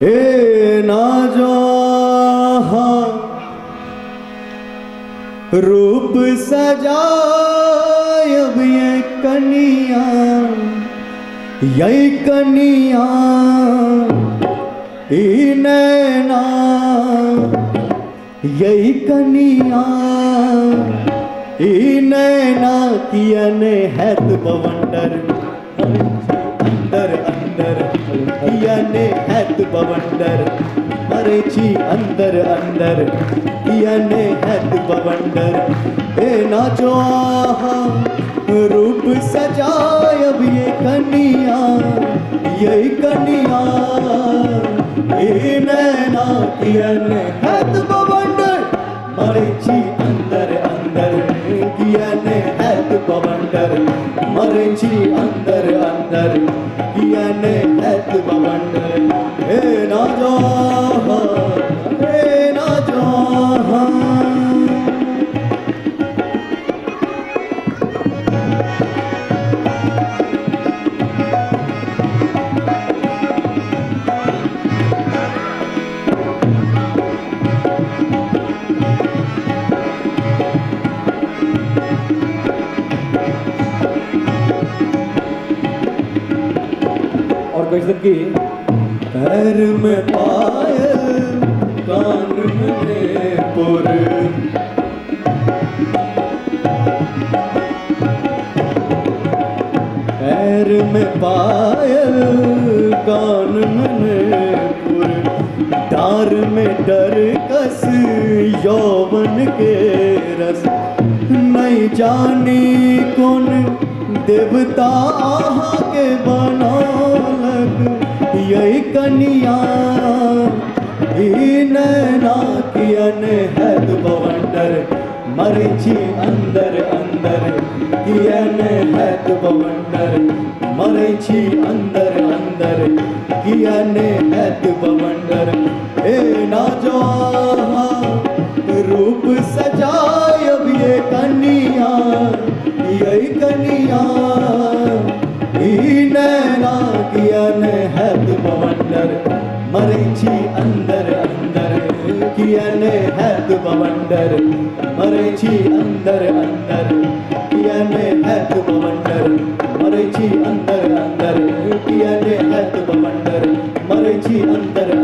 ए ना जो रूप सजाय अब ये कनिया यही कनिया नैना यही कनिया नैना किया ने है तो बवंडर अंदर अंदर किया ने है तो बवंडर मरे छी अंदर अंदर किया ने है तो बवंडर ए नाचो रूप सजाय अब ये कनिया यही कनिया नैना किया ने है तो बवंडर मरे छी अंदर अंदर किया ने है तो बवंडर मरे छी अंदर अंदर किया ने है तो बवंडर ए ना जो की पैर में पायल कान में पुर पैर में पायल कान में पुर डार में डर कस यौवन के रस नहीं जानी कौन देवता आहा के बनौलक यही कनिया नैना किया ने है तो बवंडर मरे छी अंदर अंदर किया ने है तो बवंडर मरे छी अंदर अंदर किया ने है तो बवंडर ए ना जो रूप सजाय अब ये कनिया यही कनिया नैना किया ने है तो बवंडर मरे छी अंदर अंदर किया ने है तो बवंडर मरे छी अंदर अंदर किया ने है तो बवंडर मरे छी अंदर अंदर किया ने है तो बवंडर मरे छी अंदर